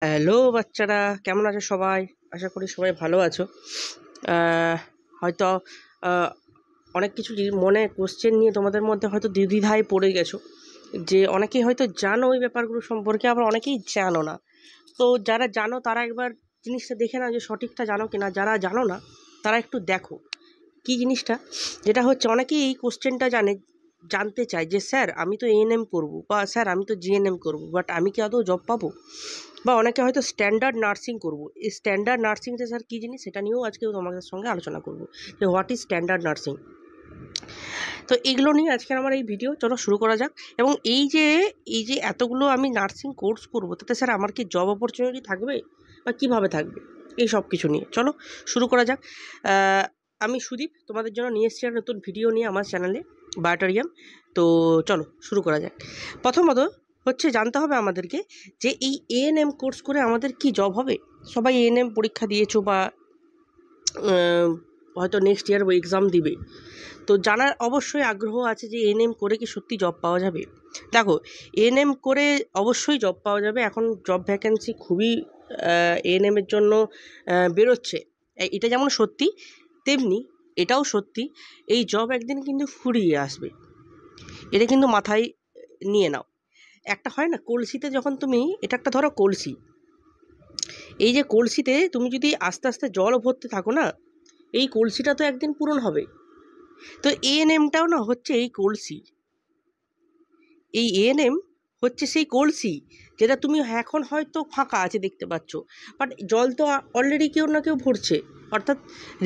Hello বাচ্চারা, কেমন আছো সবাই? আশা করি সবাই ভালো আছো। হয়তো অনেক কিছু মনে কোশ্চেন নিয়ে তোমাদের মধ্যে হয়তো দ্বিধায় পড়ে গেছো, যে অনেকেই হয়তো জানো ওই ব্যাপারগুলো সম্পর্কে, আবার অনেকেই জানো না। তো যারা জানো তারা একবার জিনিসটা দেখে নাও যে সঠিকটা জানো কিনা। যারা জানো না তারা একটু দেখো কি জিনিসটা, যেটা হচ্ছে অনেকেই এই কোশ্চেনটা জানতে চায় যে স্যার আমি তো এএনএম করবো, বা স্যার আমি তো জিএনএম করবো, বাট আমি কি আদৌ জব পাবো? বা অনেকে হয়তো স্ট্যান্ডার্ড নার্সিং করবো। এই স্ট্যান্ডার্ড নার্সিংটা স্যার কী জিনিস, সেটা নিয়েও আজকে তোমাদের সঙ্গে আলোচনা করবো যে হোয়াট ইজ স্ট্যান্ডার্ড নার্সিং। তো এগুলো নিয়ে আজকে আমার এই ভিডিও, চলো শুরু করা যাক। এবং এই যে এতগুলো আমি নার্সিং কোর্স করবো, তাতে স্যার আমার কি জব অপরচুনিটি থাকবে বা কীভাবে থাকবে, এই সব কিছু নিয়ে চলো শুরু করা যাক। আমি সুদীপ, তোমাদের জন্য নিয়ে এসেছি নতুন ভিডিও নিয়ে আমার চ্যানেলে বায়োটেরিয়াম। তো চলো শুরু করা যাক। প্রথমত হচ্ছে জানতে হবে আমাদেরকে যে এই এএনএম কোর্স করে আমাদের কি জব হবে। সবাই এএনএম পরীক্ষা দিয়েছো বা হয়তো নেক্সট ইয়ার এক্সাম দিবে, তো জানার অবশ্যই আগ্রহ আছে যে এএনএম করে কি সত্যি জব পাওয়া যাবে। দেখো, এএনএম করে অবশ্যই জব পাওয়া যাবে। এখন জব ভ্যাকেন্সি খুবই এএনএমের জন্য বেরোচ্ছে। এটা যেমন সত্যি, তেমনি এটাও সত্যি এই জব একদিন কিন্তু ফুরিয়ে আসবে। এটা কিন্তু মাথায় নিয়ে নাও। একটা হয় না কলসিতে, যখন তুমি এটা একটা ধরো কলসি, এই যে কলসিতে তুমি যদি আস্তে আস্তে জল ভরতে থাকো না, এই কলসিটা তো একদিন পূরণ হবে। তো এএনএমটাও না হচ্ছে এই কলসি। এই এএনএম হচ্ছে সেই কলসি, যেটা তুমি এখন হয়তো ফাঁকা আছে দেখতে পাচ্ছ, বাট জল তো অলরেডি কেউ না কেউ ভরছে, অর্থাৎ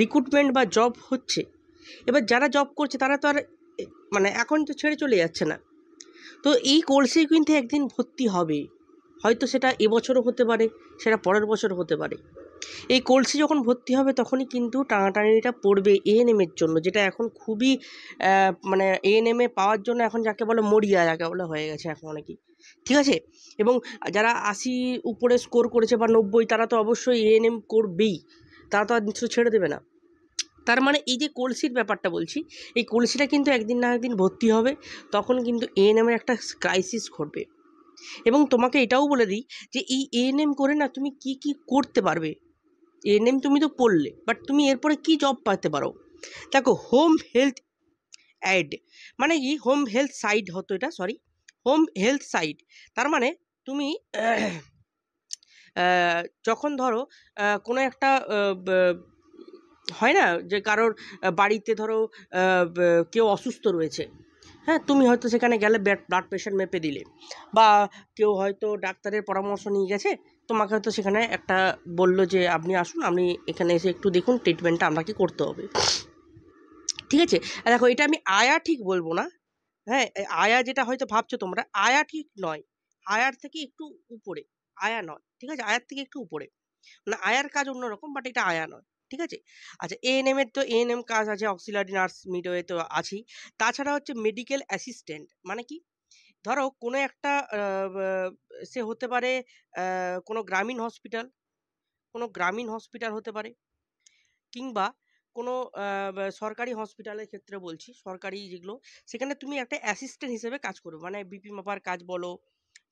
রিক্রুটমেন্ট বা জব হচ্ছে। এবার যারা জব করছে তারা তো আর মানে এখন তো ছেড়ে চলে যাচ্ছে না। তো এই কলসি কিন্তু একদিন ভর্তি হবে, হয়তো সেটা এবছরও হতে পারে, সেটা পরের বছর হতে পারে। এই কলসি যখন ভর্তি হবে তখনই কিন্তু টানাটানিটা পড়বে এএনএমের জন্য, যেটা এখন খুবই মানে এএনএমে পাওয়ার জন্য এখন যাকে বলে মরিয়া, যাকে বলে হয়ে গেছে এখন অনেকেই, ঠিক আছে। এবং যারা 80 উপরে স্কোর করেছে বা 90, তারা তো অবশ্যই এএনএম করবেই, তারা তো আর নিশ্চয় ছেড়ে দেবে না। তার মানে এই যে কলসির ব্যাপারটা বলছি, এই কলসিটা কিন্তু একদিন না একদিন ভর্তি হবে, তখন কিন্তু এএনএমের একটা ক্রাইসিস ঘটবে। এবং তোমাকে এটাও বলে দিই যে এই এএনএম করে না তুমি কি কি করতে পারবে। এএনএম তুমি তো পড়লে, বাট তুমি এরপরে কি জব পাতে পারো। দেখো, হোম হেলথ অ্যাড মানে কি, হোম হেলথ সাইট হতো এটা, সরি, হোম হেলথ সাইট। তার মানে তুমি যখন ধরো কোনো একটা হয় না যে কারোর বাড়িতে ধরো কেউ অসুস্থ রয়েছে, হ্যাঁ, তুমি হয়তো সেখানে গেলে ব্লাড প্রেশার মেপে দিলে, বা কেউ হয়তো ডাক্তারের পরামর্শ নিয়ে গেছে, তোমাকে হয়তো সেখানে একটা বললো যে আপনি আসুন, আপনি এখানে এসে একটু দেখুন ট্রিটমেন্টটা আপনাকে করতে হবে, ঠিক আছে। দেখো, এটা আমি আয়া ঠিক বলবো না, হ্যাঁ, আয়া যেটা হয়তো ভাবছো তোমরা, আয়া ঠিক নয়, আয়ার থেকে একটু উপরে, আয়া নয়, ঠিক আছে, আয়ার থেকে একটু উপরে, মানে আয়ার কাজ অন্যরকম, বাট এটা আয়া নয়, ঠিক আছে। আচ্ছা, এএনএম এর তো এএনএম কাজ আছে, অক্সিলারি নার্স মিডওয়ে তো আছেই। তাছাড়া হচ্ছে মেডিকেল অ্যাসিস্ট্যান্ট, মানে কি, ধরো কোনো একটা সে হতে পারে কোনো গ্রামীণ হসপিটাল হতে পারে, কিংবা কোনো সরকারি হসপিটালের ক্ষেত্রে বলছি, সরকারি যেগুলো, সেখানে তুমি একটা অ্যাসিস্ট্যান্ট হিসেবে কাজ করবে, মানে বিপি মাপার কাজ বলো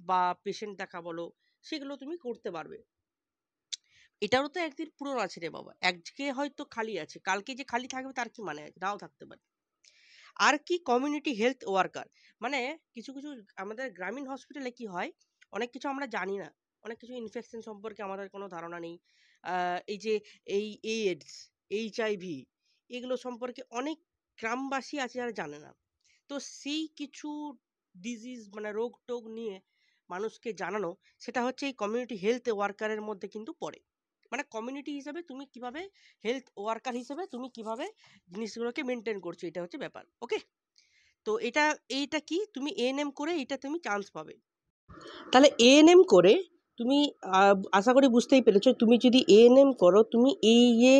বা পেশেন্ট দেখা বলো, সেগুলো তুমি করতে পারবে। এটারও তো একদিন পূরণ আছে রে বাবা, আজকে হয়তো খালি আছে, কালকে যে খালি থাকবে তার কি মানে আছে, নাও থাকতে পারে। আর কি, কমিউনিটি হেলথ ওয়ার্কার, মানে কিছু কিছু আমাদের গ্রামীণ হসপিটালে কি হয়, অনেক কিছু আমরা জানি না, অনেক কিছু ইনফেকশন সম্পর্কে আমাদের কোনো ধারণা নেই। এই যে এই এইডস, এইচআইভি, এগুলো সম্পর্কে অনেক গ্রামবাসী আছে যারা জানে না। তো সেই কিছু ডিজিজ মানে রোগ টোগ নিয়ে মানুষকে জানানো, সেটা হচ্ছে এই কমিউনিটি হেলথ ওয়ার্কারের মধ্যে কিন্তু পড়ে। মানে কমিউনিটি হিসেবে তুমি কিভাবে, হেলথ ওয়ার্কার হিসেবে তুমি কিভাবে জিনিসগুলোকে মেনটেন করছো, এটা হচ্ছে ব্যাপার, ওকে। তো এইটা কি, তুমি এএনএম করে এটা তুমি চান্স পাবে। তাহলে এএনএম করে তুমি আশা করি বুঝতেই পেরেছো, তুমি যদি এএনএম করো, তুমি এই যে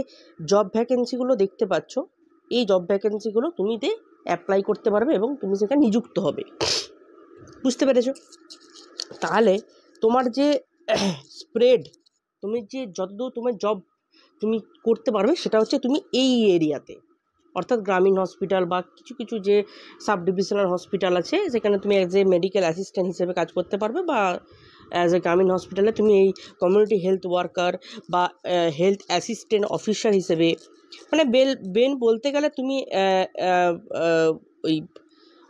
জব ভ্যাকেন্সিগুলো দেখতে পাচ্ছ, এই জব ভ্যাকেন্সিগুলো তুমি অ্যাপ্লাই করতে পারবে এবং তুমি সেখানে নিযুক্ত হবে, বুঝতে পেরেছো। তাহলে তোমার যে স্প্রেড, তুমি যে যতদূর তোমার জব তুমি করতে পারবে, সেটা হচ্ছে তুমি এই এরিয়াতে, অর্থাৎ গ্রামীণ হসপিটাল বা কিছু কিছু যে সাব ডিভিশনাল হসপিটাল আছে, সেখানে তুমি অ্যাজ এ মেডিকেল অ্যাসিস্ট্যান্ট হিসেবে কাজ করতে পারবে, বা অ্যাজ এ গ্রামীণ হসপিটালে তুমি এই কমিউনিটি হেলথ ওয়ার্কার বা হেলথ অ্যাসিস্ট্যান্ট অফিসার হিসেবে, মানে বেন বলতে গেলে তুমি ওই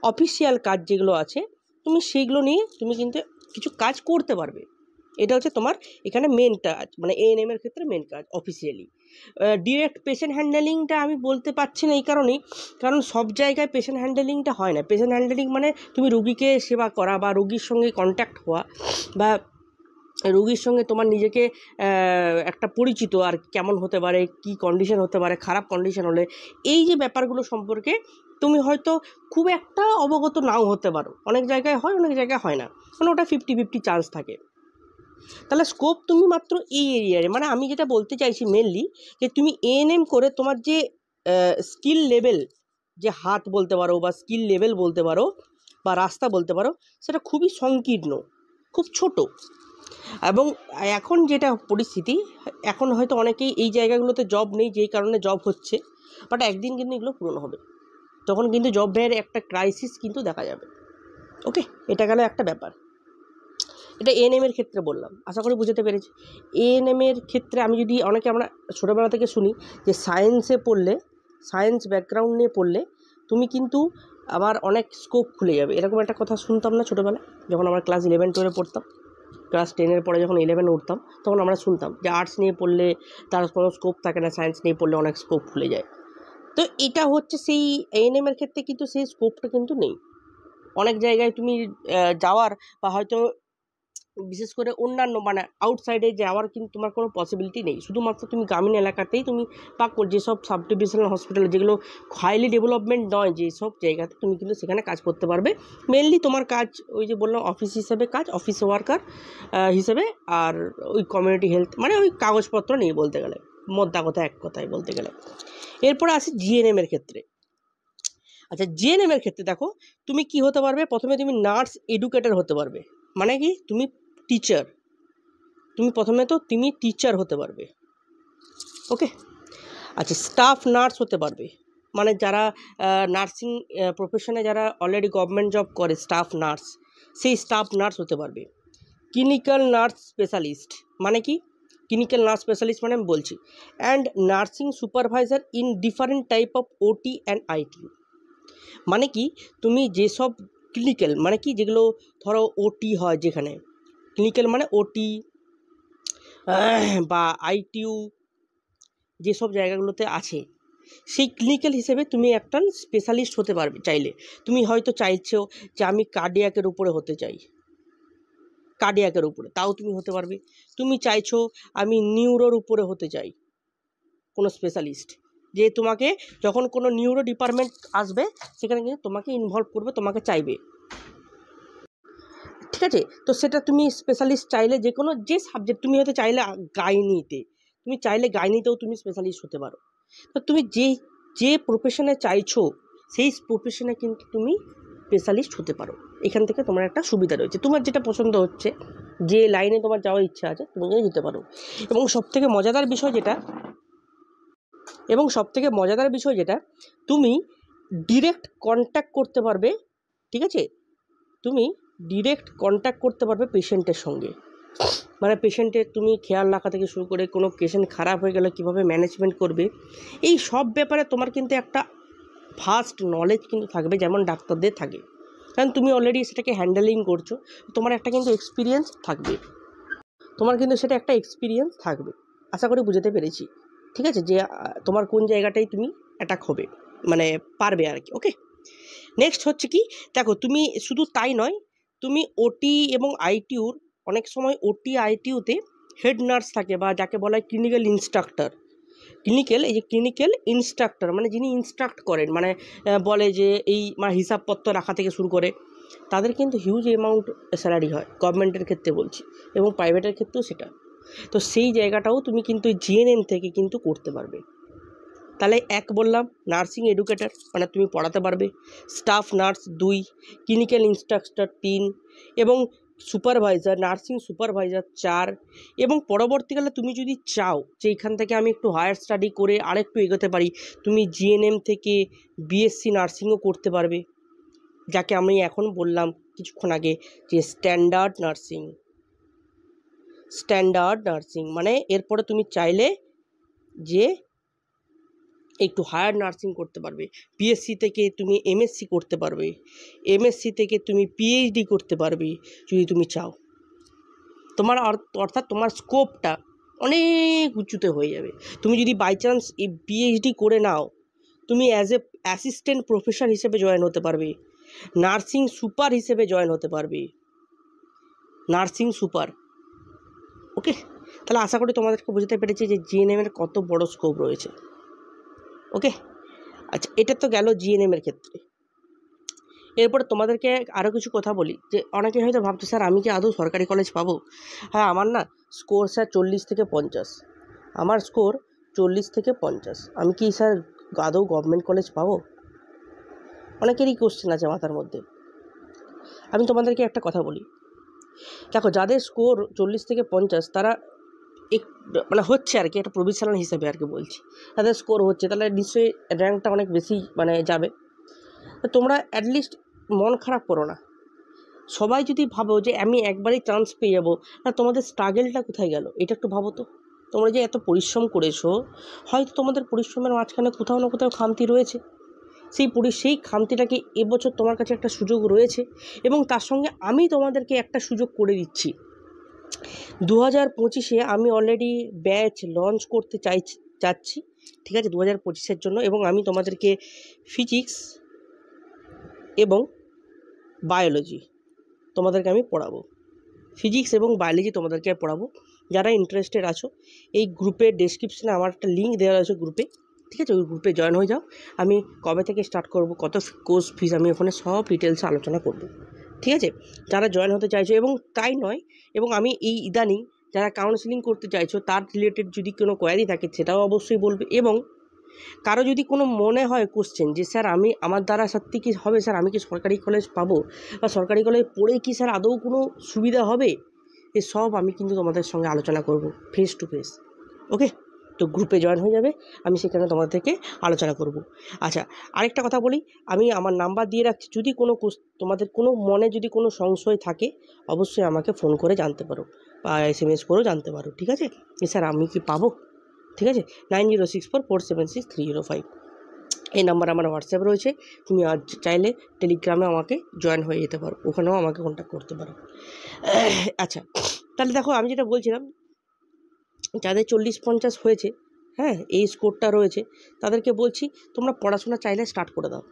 অফিসিয়াল কাজ যেগুলো আছে তুমি সেইগুলো নিয়ে তুমি কিন্তু কিছু কাজ করতে পারবে। এটা হচ্ছে তোমার এখানে মেন কাজ, মানে এএনএমের ক্ষেত্রে মেন কাজ অফিসিয়ালি। ডিরেক্ট পেশেন্ট হ্যান্ডেলিংটা আমি বলতে পারছি না এই কারণেই, কারণ সব জায়গায় পেশেন্ট হ্যান্ডেলিংটা হয় না। পেশেন্ট হ্যান্ডেলিং মানে তুমি রুগীকে সেবা করা বা রুগীর সঙ্গে কন্ট্যাক্ট হওয়া বা রোগীর সঙ্গে তোমার নিজেকে একটা পরিচিত আর কেমন হতে পারে, কি কন্ডিশন হতে পারে, খারাপ কন্ডিশন হলে এই যে ব্যাপারগুলো সম্পর্কে তুমি হয়তো খুব একটা অবগত নাও হতে পারো। অনেক জায়গায় হয়, অনেক জায়গায় হয় না, মানে ওটা 50-50 চান্স থাকে। তাহলে স্কোপ তুমি মাত্র এই এরিয়ারে, মানে আমি যেটা বলতে চাইছি মেনলি যে তুমি এএনএম করে তোমার যে স্কিল লেভেল, যে হাত বলতে পারো বা স্কিল লেভেল বলতে পারো বা রাস্তা বলতে পারো, সেটা খুবই সংকীর্ণ, খুব ছোট। এবং এখন যেটা পরিস্থিতি, এখন হয়তো অনেকেই এই জায়গাগুলোতে জব নেই যেই কারণে জব হচ্ছে, বাট একদিন কিন্তু এগুলো পূরণ হবে, তখন কিন্তু জবের একটা ক্রাইসিস কিন্তু দেখা যাবে। ওকে, এটা গেল একটা ব্যাপার। এটা এএনএমের ক্ষেত্রে বললাম, আশা করি বুঝতে পেরেছি। এএনএমের ক্ষেত্রে আমি যদি আমরা ছোটোবেলা থেকে শুনি যে সায়েন্সে পড়লে, সায়েন্স ব্যাকগ্রাউন্ড নিয়ে পড়লে তুমি কিন্তু আবার অনেক স্কোপ খুলে যাবে, এরকম একটা কথা শুনতাম না ছোটোবেলায় যখন আমরা ক্লাস 11-12 পড়তাম। ক্লাস 10-এর পরে যখন 11-এ উঠতাম তখন আমরা শুনতাম যে আর্টস নিয়ে পড়লে তার কোনো স্কোপ থাকে না, সায়েন্স নিয়ে পড়লে অনেক স্কোপ খুলে যায়। তো এটা হচ্ছে সেই এএনএমের ক্ষেত্রে কিন্তু সেই স্কোপটা কিন্তু নেই। অনেক জায়গায় তুমি যাওয়ার বা হয়তো বিশেষ করে অন্যান্য মানে আউটসাইডে যাওয়ার কিন্তু তোমার কোনো পসিবিলিটি নেই। শুধুমাত্র তুমি গ্রামীণ এলাকাতেই তুমি বা যেসব সাব ডিভিশনাল হসপিটাল যেগুলো হাইলি ডেভেলপমেন্ট নয়, যেসব জায়গাতে তুমি কিন্তু সেখানে কাজ করতে পারবে। মেনলি তোমার কাজ ওই যে বললাম অফিস হিসেবে কাজ, অফিস ওয়ার্কার হিসেবে, আর ওই কমিউনিটি হেলথ মানে ওই কাগজপত্র নেই বলতে গেলে, মোদ্দা কথা এক কথায় বলতে গেলে। এরপরে আসি জিএনএমের ক্ষেত্রে। আচ্ছা, জিএনএমের ক্ষেত্রে দেখো তুমি কি হতে পারবে, প্রথমে তুমি নার্স এডুকেটর হতে পারবে, মানে কি তুমি টিচার, তুমি প্রথমে তো তুমি টিচার হতে পারবে। ওকে, আচ্ছা, স্টাফ নার্স হতে পারবে, মানে যারা নার্সিং প্রফেশনে যারা অলরেডি গভর্নমেন্ট জব করে স্টাফ নার্স, সেই স্টাফ নার্স হতে পারবে। ক্লিনিক্যাল নার্স স্পেশালিস্ট, মানে কি ক্লিনিক্যাল নার্স স্পেশালিস্ট মানে আমি বলছি, and nursing supervisor in different type of ওটি অ্যান্ড আইটিইউ। মানে কি তুমি যেসব ক্লিনিক্যাল মানে কি যেগুলো ধরো ওটি হয়, যেখানে ক্লিনিক্যাল মানে ওটি বা আইটিইউ যেসব জায়গাগুলোতে আছে, সেই ক্লিনিক্যাল হিসেবে তুমি একটা স্পেশালিস্ট হতে পারবে চাইলে। তুমি হয়তো চাইছো যে আমি কার্ডিয়াকের উপরে হতে চাই, কার্ডিয়াকের উপরে, তাও তুমি হতে পারবে। তুমি চাইছো আমি নিউরোর উপরে হতে চাই কোনো স্পেশালিস্ট, যে তোমাকে যখন কোনো নিউরো ডিপার্টমেন্ট আসবে সেখানে কিন্তু তোমাকে ইনভলভ করবে, তোমাকে চাইবে, ঠিক আছে? তো সেটা তুমি স্পেশালিস্ট চাইলে যে কোনো যে সাবজেক্ট, তুমি হয়তো চাইলে গাইনিতে, তুমি চাইলে গাইনিতেও তুমি স্পেশালিস্ট হতে পারো। তো তুমি যে প্রফেশনে চাইছো সেই প্রফেশনে কিন্তু তুমি স্পেশালিস্ট হতে পারো। এখান থেকে তোমার একটা সুবিধা রয়েছে, তোমার যেটা পছন্দ হচ্ছে, যে লাইনে তোমার যাওয়ার ইচ্ছা আছে তুমি যেতে পারো। এবং সবথেকে মজাদার বিষয় যেটা তুমি ডিরেক্ট কন্ট্যাক্ট করতে পারবে, ঠিক আছে? তুমি ডিরেক্ট কন্ট্যাক্ট করতে পারবে পেশেন্টের সঙ্গে, মানে পেশেন্টের তুমি খেয়াল রাখা থেকে শুরু করে কোনো পেশেন্ট খারাপ হয়ে গেলে কীভাবে ম্যানেজমেন্ট করবে, এই সব ব্যাপারে তোমার কিন্তু একটা ভাস্ট নলেজ কিন্তু থাকবে, যেমন ডাক্তারদের থাকে, কারণ তুমি অলরেডি সেটাকে হ্যান্ডেলিং করছো, তোমার একটা কিন্তু এক্সপিরিয়েন্স থাকবে, আশা করি বুঝতে পেরেছি, ঠিক আছে? যে তোমার কোন জায়গাটাই তুমি অ্যাটাক হবে, মানে পারবে আর কি। ওকে, নেক্সট হচ্ছে কি, দেখো তুমি শুধু তাই নয়, তুমি ওটি এবং আইটিইউর অনেক সময় ওটি আইটিইউতে হেড নার্স থাকে বা যাকে বলা হয় ক্লিনিক্যাল ইনস্ট্রাক্টর। ক্লিনিক্যাল ইনস্ট্রাক্টর মানে যিনি ইনস্ট্রাক্ট করেন, মানে বলে যে এই মানে হিসাবপত্র রাখা থেকে শুরু করে, তাদের কিন্তু হিউজ অ্যামাউন্ট স্যালারি হয়, গভর্নমেন্টের ক্ষেত্রে বলছি এবং প্রাইভেটের ক্ষেত্রেও সেটা। তো সেই জায়গাটাও তুমি কিন্তু জিএনএম থেকে কিন্তু করতে পারবে। তাহলে এক বললাম নার্সিং এডুকেটর, মানে তুমি পড়াতে পারবে, স্টাফ নার্স 2, ক্লিনিক্যাল ইনস্ট্রাক্টর 3, এবং সুপারভাইজার, নার্সিং সুপারভাইজার 4। এবং পরবর্তীকালে তুমি যদি চাও যে এখান থেকে আমি একটু হায়ার স্টাডি করে আরেকটু এগোতে পারি, তুমি জিএনএম থেকে বিএসসি নার্সিংও করতে পারবে, যাকে আমি এখন বললাম কিছুক্ষণ আগে যে স্ট্যান্ডার্ড নার্সিং। স্ট্যান্ডার্ড নার্সিং, মানে এরপরে তুমি চাইলে যে একটু হায়ার নার্সিং করতে পারবে, পিএসসি থেকে তুমি এমএসসি করতে পারবে, এমএসসি থেকে তুমি পিএইচডি করতে পারবে যদি তুমি চাও। তোমার অর্থাৎ তোমার স্কোপটা অনেক উঁচুতে হয়ে যাবে। তুমি যদি বাই চান্স এই পিএইচডি করে নাও, তুমি অ্যাজ এ অ্যাসিস্ট্যান্ট প্রফেসর হিসেবে জয়েন হতে পারবে, নার্সিং সুপার হিসেবে জয়েন হতে পারবে, নার্সিং সুপার। ওকে, তাহলে আশা করি তোমাদেরকে বুঝতে পেরেছি যে জিএনএমের কত বড় স্কোপ রয়েছে। ওকে, আচ্ছা, এটা তো গেল জিএনএমের ক্ষেত্রে। এরপরে তোমাদেরকে আরও কিছু কথা বলি, যে অনেকে হয়তো ভাবছো স্যার আমি কি আদৌ সরকারি কলেজ পাবো? হ্যাঁ, আমার না স্কোর স্যার 40 থেকে 50, আমার স্কোর 40 থেকে 50। আমি কি স্যার আদৌ গভর্নমেন্ট কলেজ পাবো? অনেকেরই কোশ্চেন আছে মাথার মধ্যে। আমি তোমাদেরকে একটা কথা বলি, দেখো যাদের স্কোর 40 থেকে 50 তারা মানে হচ্ছে আর কি, একটা প্রভিশনাল হিসেবে আর কি বলছি, তাদের স্কোর হচ্ছে, তাহলে নিশ্চয়ই র্যাঙ্কটা অনেক বেশি মানে যাবে। তো তোমরা অ্যাটলিস্ট মন খারাপ করো না। সবাই যদি ভাবো যে আমি একবারেই চান্স পেয়ে যাবো, না তোমাদের স্ট্রাগেলটা কোথায় গেল এটা একটু ভাবো তো। তোমরা যে এত পরিশ্রম করেছো, হয়তো তোমাদের পরিশ্রমের মাঝখানে কোথাও না কোথাও খামতি রয়েছে, সেই খামতিটাকে এবছর তোমার কাছে একটা সুযোগ রয়েছে, এবং তার সঙ্গে আমি তোমাদেরকে একটা সুযোগ করে দিচ্ছি। 2025-এ আমি অলরেডি ব্যাচ লঞ্চ করতে চাচ্ছি, ঠিক আছে, 2025-এর জন্য, এবং আমি তোমাদেরকে ফিজিক্স এবং বায়োলজি তোমাদেরকে আমি পড়াবো, ফিজিক্স এবং বায়োলজি তোমাদেরকে পড়াবো। যারা ইন্টারেস্টেড আছো, এই গ্রুপের ডেসক্রিপশনে আমার একটা লিঙ্ক দেওয়া আছে গ্রুপে, ঠিক আছে, ওই গ্রুপে জয়েন হয়ে যাও। আমি কবে থেকে স্টার্ট করব, কত কোর্স ফিস, আমি ওখানে সব ডিটেলসে আলোচনা করব, ঠিক আছে। যারা জয়েন হতে চাইছো, এবং তাই নয়, এবং আমি এই ইদানিং যারা কাউন্সেলিং করতে চাইছো তার রিলেটেড যদি কোনো কোয়ারি থাকে সেটাও অবশ্যই বলবে। এবং কারো যদি কোনো মনে হয় কোশ্চেন যে স্যার আমার দ্বারা সত্যি কি হবে, স্যার আমি কি সরকারি কলেজ পাবো, বা সরকারি কলেজ পড়ে কি স্যার আদৌ কোনো সুবিধা হবে, এসব আমি কিন্তু তোমাদের সঙ্গে আলোচনা করব ফেস টু ফেস। ওকে, তো গ্রুপে জয়েন হয়ে যাবে, আমি সেখানে তোমাদের থেকে আলোচনা করব। আচ্ছা, আরেকটা কথা বলি, আমি আমার নাম্বার দিয়ে রাখছি, যদি কোনো তোমাদের কোনো মনে যদি কোনো সংশয় থাকে অবশ্যই আমাকে ফোন করে জানতে পারো, বা SMS করেও জানতে পারো, ঠিক আছে। স্যার আমি কি পাবো, ঠিক আছে, 9064476305 এই নাম্বার আমার হোয়াটসঅ্যাপ রয়েছে। তুমি আজ চাইলে টেলিগ্রামে আমাকে জয়েন হয়ে যেতে পারো, ওখানেও আমাকে কন্ট্যাক্ট করতে পারো। আচ্ছা, তাহলে দেখো আমি যেটা বলছিলাম, যাদের 40-50 হয়েছে, হ্যাঁ, এই স্কোরটা রয়েছে, তাদেরকে বলছি তোমরা পড়াশোনা চাইলে স্টার্ট করে দাও,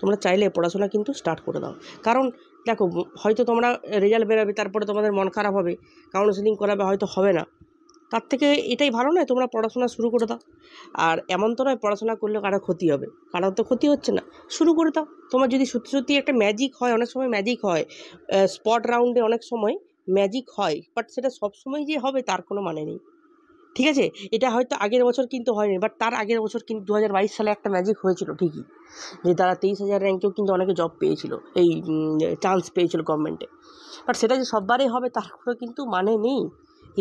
তোমরা চাইলে পড়াশোনা কিন্তু স্টার্ট করে দাও। কারণ দেখো, হয়তো তোমরা রেজাল্ট বেরোবে, তারপরে তোমাদের মন খারাপ হবে, কাউন্সেলিং করাবে, হয়তো হবে না, তার থেকে এটাই ভালো নয় তোমরা পড়াশোনা শুরু করে দাও। আর এমন তো নয় পড়াশোনা করলে কারো ক্ষতি হবে, কারোর তো ক্ষতি হচ্ছে না, শুরু করে দাও। তোমার যদি সত্যি সত্যি একটা ম্যাজিক হয়, অনেক সময় ম্যাজিক হয়, স্পট রাউন্ডে অনেক সময় ম্যাজিক হয়, বাট সেটা সবসময় যে হবে তার কোনো মানে নেই, ঠিক আছে। এটা হয়তো আগের বছর কিন্তু হয়নি, বাট তার আগের বছর কিন্তু 2022 সালে একটা ম্যাজিক হয়েছিল ঠিকই, যে তারা 23,000 র্যাঙ্কেও কিন্তু অনেকে জব পেয়েছিল, এই চান্স পেয়েছিল গভর্নমেন্টে। বাট সেটা যে সববারই হবে তার কোনো কিন্তু মানে নেই,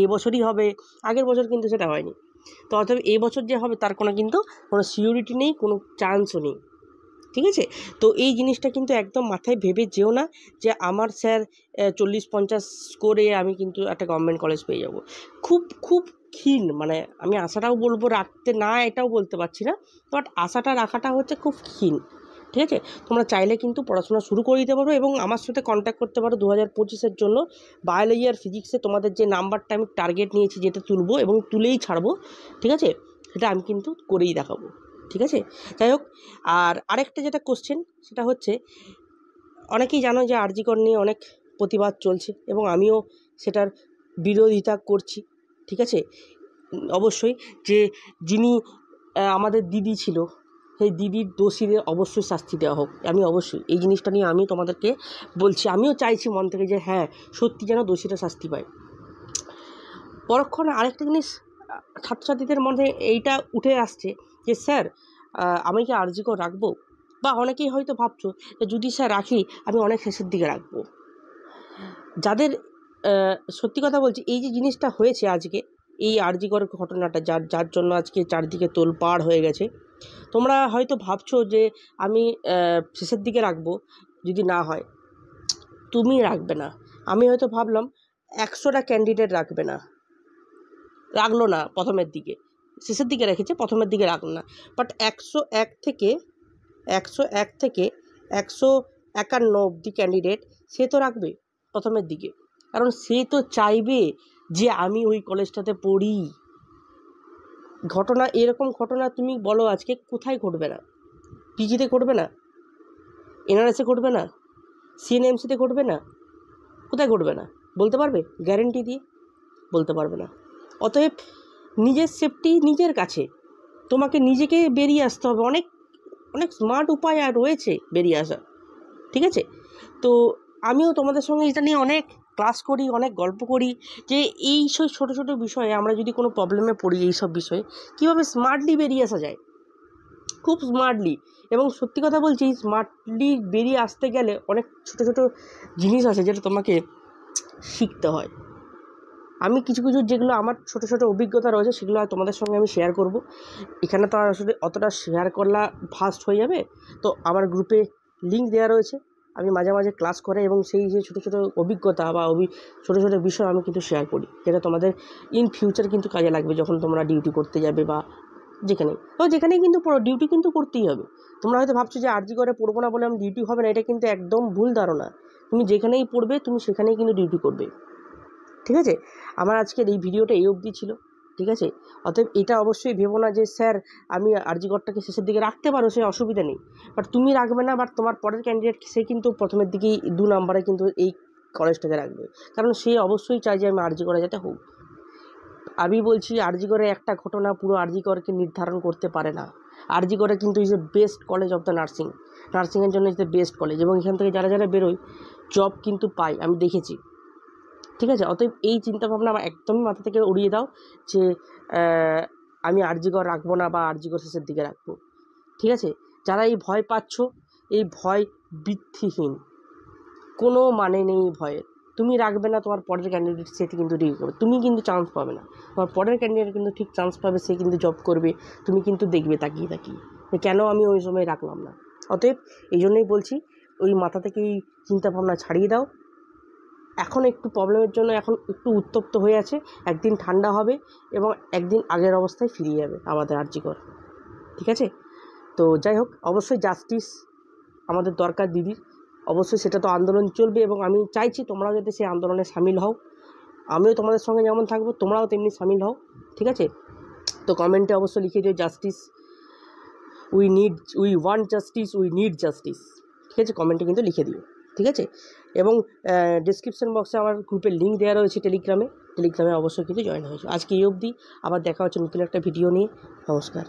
এই বছরই হবে, আগের বছর কিন্তু সেটা হয়নি। তো অতএব এই বছর যে হবে তার কোনো সিউরিটি নেই, কোনো চান্সও নেই, ঠিক আছে। তো এই জিনিসটা কিন্তু একদম মাথায় ভেবে যেও না যে আমার স্যার 40-50 স্কোরে আমি কিন্তু একটা গভর্নমেন্ট কলেজ পেয়ে যাব। খুব খুব ক্ষীণ, মানে আমি আশাটাও বলবো রাখতে না, এটাও বলতে পারছি না, বাট আশাটা রাখাটা হচ্ছে খুব ক্ষীণ, ঠিক আছে। তোমরা চাইলে কিন্তু পড়াশোনা শুরু করে দিতে পারো, এবং আমার সাথে কন্ট্যাক্ট করতে পারো 2025-এর জন্য। বায়োলজি আর ফিজিক্সে তোমাদের যে নাম্বারটা আমি টার্গেট নিয়েছি, যেটা তুলবো এবং তুলেই ছাড়বো, ঠিক আছে, সেটা আমি কিন্তু করেই দেখাবো, ঠিক আছে। যাই হোক, আর আরেকটা যেটা কোশ্চেন সেটা হচ্ছে, অনেকেই জানো যে আরজি কর নিয়ে অনেক প্রতিবাদ চলছে, এবং আমিও সেটার বিরোধিতা করছি, ঠিক আছে। অবশ্যই যে যিনি আমাদের দিদি ছিল, সেই দিদির দোষীদের অবশ্যই শাস্তি দেওয়া হোক, আমি অবশ্যই এই জিনিসটা নিয়ে আমি তোমাদেরকে বলছি, আমিও চাইছি মন থেকে যে হ্যাঁ সত্যি যেন দোষীরা শাস্তি পায়। পরক্ষণে আরেকটা জিনিস ছাত্রছাত্রীদের মধ্যে এইটা উঠে আসছে যে স্যার আমি কি আরজি কর রাখবো, বা অনেকেই হয়তো ভাবছো যে যদি স্যার রাখি আমি অনেক শেষের দিকে রাখবো। যাদের সত্যি কথা বলছি, এই যে জিনিসটা হয়েছে আজকে, এই আরজি কর ঘটনাটা যার জন্য আজকে চারদিকে তোলপাড় হয়ে গেছে, তোমরা হয়তো ভাবছো যে আমি শেষের দিকে রাখবো যদি না হয়, তুমি রাখবে না। আমি হয়তো ভাবলাম 100টা ক্যান্ডিডেট রাখবে না, রাখলো না প্রথমের দিকে, শেষের দিকে রেখেছে, প্রথমের দিকে রাখলো না। বাট 101 থেকে 151 অবধি ক্যান্ডিডেট সে তো রাখবে প্রথমের দিকে, কারণ সে তো চাইবে যে আমি ওই কলেজটাতে পড়ি। ঘটনা, এরকম ঘটনা তুমি বলো আজকে কোথায় ঘটবে না? পিজিতে ঘটবে না? এনআরএসে ঘটবে না? সিএনএমসিতে ঘটবে না? কোথায় ঘটবে না বলতে পারবে গ্যারেন্টি দিয়ে? বলতে পারবে না। অতএব নিজের সেফটি নিজের কাছে, তোমাকে নিজেকে বেরিয়ে আসতে হবে। অনেক অনেক স্মার্ট উপায় আর রয়েছে বেরিয়ে আসা, ঠিক আছে? তো আমিও তোমাদের সঙ্গে এটা নিয়ে অনেক ক্লাস করি, অনেক গল্প করি যে এই সব ছোটো ছোটো বিষয়ে আমরা যদি কোনো প্রবলেমে পড়ি, এই সব বিষয়ে কীভাবে স্মার্টলি বেরিয়ে আসা যায়, খুব স্মার্টলি। এবং সত্যি কথা বলছি, স্মার্টলি বেরিয়ে আসতে গেলে অনেক ছোটো ছোটো জিনিস আছে যেটা তোমাকে শিখতে হয়। আমি কিছু কিছু যেগুলো আমার ছোটো ছোটো অভিজ্ঞতা রয়েছে সেগুলো তোমাদের সঙ্গে আমি শেয়ার করব। এখানে তো আসলে অতটা শেয়ার করলে ফাস্ট হয়ে যাবে, তো আমার গ্রুপে লিঙ্ক দেওয়া রয়েছে, আমি মাঝে মাঝে ক্লাস করে এবং সেই যে ছোটো ছোটো অভিজ্ঞতা বা ছোটো ছোটো বিষয় আমি কিন্তু শেয়ার করি, যেটা তোমাদের ইন ফিউচার কিন্তু কাজে লাগবে যখন তোমরা ডিউটি করতে যাবে বা যেখানেই কিন্তু ডিউটি কিন্তু করতেই হবে। তোমরা হয়তো ভাবছো যে আরজি করে পড়বো না বলে আমি ডিউটি হবে না, এটা কিন্তু একদম ভুল ধারণা। তুমি যেখানেই পড়বে তুমি সেখানেই কিন্তু ডিউটি করবে, ঠিক আছে? আমার আজকের এই ভিডিওটা এই অবধি ছিল, ঠিক আছে? অতএব এটা অবশ্যই ভেবো না যে স্যার আমি আরজি করটাকে শেষের দিকে রাখতে পারো, সে অসুবিধা নেই, বাট তুমি রাখবে না, বাট তোমার পরের ক্যান্ডিডেট সে কিন্তু প্রথমের দিকেই 2 নম্বরে কিন্তু এই কলেজটাকে রাখবে, কারণ সে অবশ্যই চায় যে আমি আরজি করা যাতে হোক। আমি বলছি আরজি করে একটা ঘটনা পুরো আরজি করকে নির্ধারণ করতে পারে না। আরজি করে কিন্তু is the best college of the নার্সিংয়ের জন্য ইজ দ্য বেস্ট কলেজ, এবং এখান থেকে যারা যারা বেরোয় জব কিন্তু পায়, আমি দেখেছি, ঠিক আছে? অতএব এই চিন্তাভাবনা আমার একদমই মাথা থেকে উড়িয়ে দাও যে আমি আরজিকর রাখবো না বা আরজিকর শেষের দিকে রাখবো, ঠিক আছে? যারা এই ভয় পাচ্ছ, এই ভয় ভিত্তিহীন, কোনো মানে নেই ভয়ের। তুমি রাখবে না, তোমার পরের ক্যান্ডিডেট সে কিন্তু ডিগ্রি করবে, তুমি কিন্তু চান্স পাবে না, তোমার পরের ক্যান্ডিডেট কিন্তু ঠিক চান্স পাবে, সে কিন্তু জব করবে, তুমি কিন্তু দেখবে তাকিয়ে তাকিয়ে কেন আমি ওই সময় রাখলাম না। অতএব এই জন্যই বলছি, ওই মাথা থেকে এই চিন্তাভাবনা ছাড়িয়ে দাও। এখন একটু প্রবলেমের জন্য এখন একটু উত্তপ্ত হয়ে আছে, একদিন ঠান্ডা হবে এবং একদিন আগের অবস্থায় ফিরিয়ে যাবে আমাদের আরজিকর, ঠিক আছে? তো যাই হোক, অবশ্যই জাস্টিস আমাদের দরকার দিদির, অবশ্যই সেটা তো আন্দোলন চলবে, এবং আমি চাইছি তোমরাও যাতে সেই আন্দোলনে সামিল হও। আমিও তোমাদের সঙ্গে যেমন থাকবো, তোমরাও তেমনি সামিল হও, ঠিক আছে? তো কমেন্টে অবশ্যই লিখে দিও justice, we want justice, we need justice, ঠিক আছে? কমেন্টে কিন্তু লিখে দিও, ঠিক আছে? এবং ডিসক্রিপশন বক্সে আমার গ্রুপের লিঙ্ক দেওয়া রয়েছে টেলিগ্রামে অবশ্যই কিন্তু জয়েন হয়েছে। আজকে এই অবধি, আবার দেখা হচ্ছে নতুন একটা ভিডিও নিয়ে। নমস্কার।